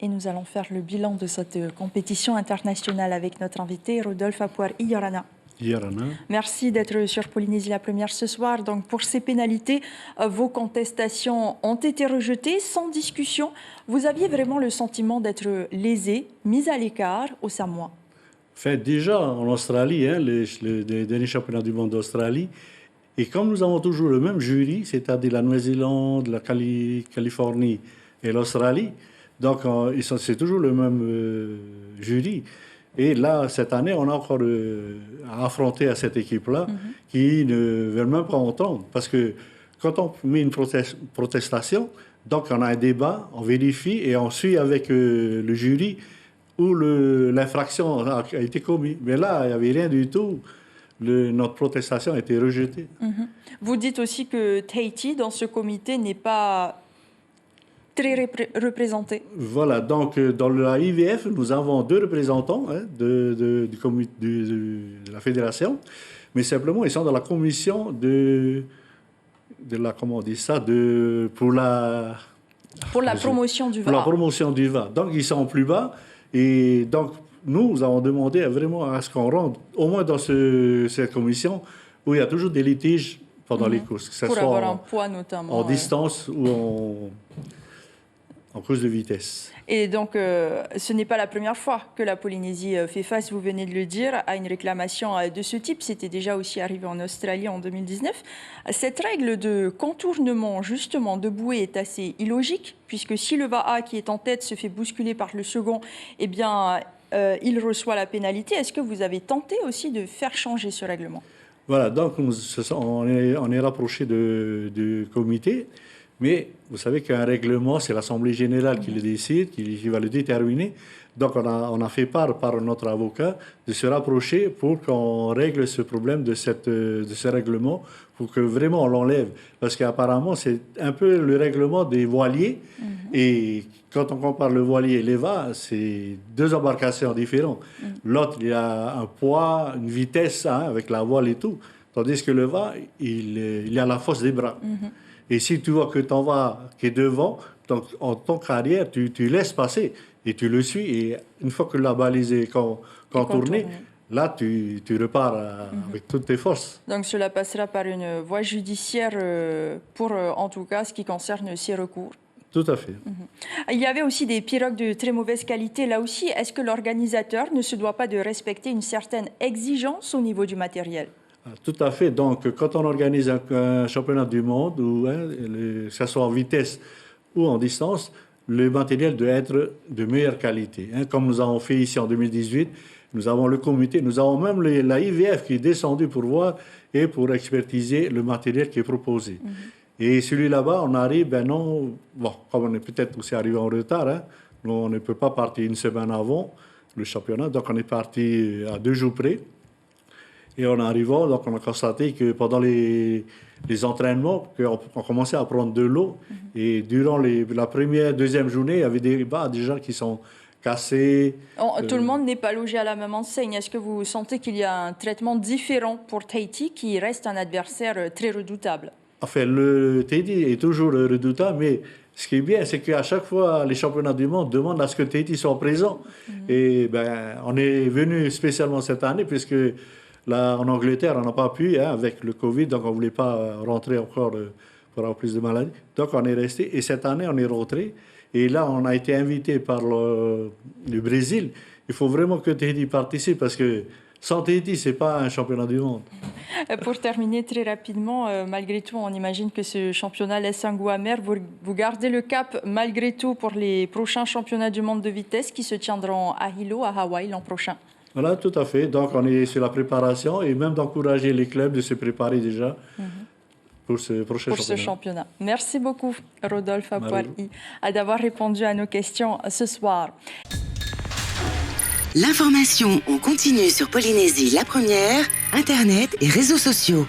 Et nous allons faire le bilan de cette compétition internationale avec notre invité, Rodolphe Apuar-Iyorana. Merci d'être sur Polynésie la première ce soir. Donc pour ces pénalités, vos contestations ont été rejetées sans discussion. Vous aviez vraiment le sentiment d'être lésé, mis à l'écart au Samoa? Enfin, déjà en Australie, les derniers championnats du monde d'Australie, et comme nous avons toujours le même jury, c'est-à-dire la Nouvelle-Zélande, la Californie et l'Australie, donc c'est toujours le même jury. Et là, cette année, on a encore affronté à cette équipe-là qui ne veut même pas entendre. Parce que quand on met une protestation, donc on a un débat, on vérifie et on suit avec le jury où l'infraction a été commise. Mais là, il n'y avait rien du tout. Notre protestation a été rejetée. Vous dites aussi que Tahiti, dans ce comité, n'est pas très représenté. Voilà, donc dans la IVF, nous avons 2 représentants de la fédération, mais simplement ils sont dans la commission pour la promotion du VA. Pour la promotion du VA. Donc ils sont plus bas et donc nous avons demandé vraiment à ce qu'on rentre au moins dans cette commission où il y a toujours des litiges pendant les courses, que ce pour soit avoir un poids notamment en distance ou en course de vitesse. Et donc, ce n'est pas la première fois que la Polynésie fait face, vous venez de le dire, à une réclamation de ce type. C'était déjà aussi arrivé en Australie en 2019. Cette règle de contournement, justement, de bouée est assez illogique, puisque si le VAA qui est en tête se fait bousculer par le second, eh bien, il reçoit la pénalité. Est-ce que vous avez tenté aussi de faire changer ce règlement? Voilà, donc on est rapproché du comité. Mais vous savez qu'un règlement, c'est l'Assemblée générale qui le décide, qui va le déterminer. Donc on a fait part par notre avocat de se rapprocher pour qu'on règle ce problème de ce règlement, pour que vraiment on l'enlève. Parce qu'apparemment, c'est un peu le règlement des voiliers. Et quand on compare le voilier et les VA, c'est 2 embarcations différentes. L'autre, il a un poids, une vitesse avec la voile et tout. Tandis que le VA, il a la force des bras. Et si tu vois que ton VA qui est devant, donc en tant qu'arrière, tu laisses passer et tu le suis. Et une fois que la balise est contournée, là, tu repars avec toutes tes forces. Donc cela passera par une voie judiciaire pour, en tout cas, ce qui concerne ces recours. Tout à fait. Il y avait aussi des pirogues de très mauvaise qualité. Là aussi, est-ce que l'organisateur ne se doit pas de respecter une certaine exigence au niveau du matériel? Tout à fait. Donc, quand on organise un championnat du monde, que ce soit en vitesse ou en distance, le matériel doit être de meilleure qualité. Comme nous avons fait ici en 2018, nous avons le comité, nous avons même la IVF qui est descendue pour voir et pour expertiser le matériel qui est proposé. Et celui là-bas, on arrive, comme on est peut-être aussi arrivé en retard, nous, on ne peut pas partir une semaine avant le championnat, donc on est parti à 2 jours près. Et en arrivant, donc on a constaté que pendant les entraînements, on commençait à prendre de l'eau. Et durant la première, deuxième journée, il y avait des gens qui sont cassés. Tout le monde n'est pas logé à la même enseigne. Est-ce que vous sentez qu'il y a un traitement différent pour Tahiti, qui reste un adversaire très redoutable? Enfin, le Tahiti est toujours redoutable, mais ce qui est bien, c'est qu'à chaque fois, les championnats du monde demandent à ce que Tahiti soit présent. Et on est venu spécialement cette année, puisque là, en Angleterre, on n'a pas pu, avec le Covid, donc on ne voulait pas rentrer encore pour avoir plus de maladies. Donc on est resté, et cette année, on est rentré. Et là, on a été invité par le Brésil. Il faut vraiment que Tahiti participe, parce que sans Tahiti, ce n'est pas un championnat du monde. Pour terminer très rapidement, malgré tout, on imagine que ce championnat laisse un goût amer. Vous gardez le cap, malgré tout, pour les prochains championnats du monde de vitesse qui se tiendront à Hilo, à Hawaï, l'an prochain. Voilà, tout à fait. Donc, on est sur la préparation et même d'encourager les clubs de se préparer déjà pour ce prochain championnat. Merci beaucoup, Rodolphe Apuar-I, d'avoir répondu à nos questions ce soir. L'information en continu sur Polynésie la première, Internet et réseaux sociaux.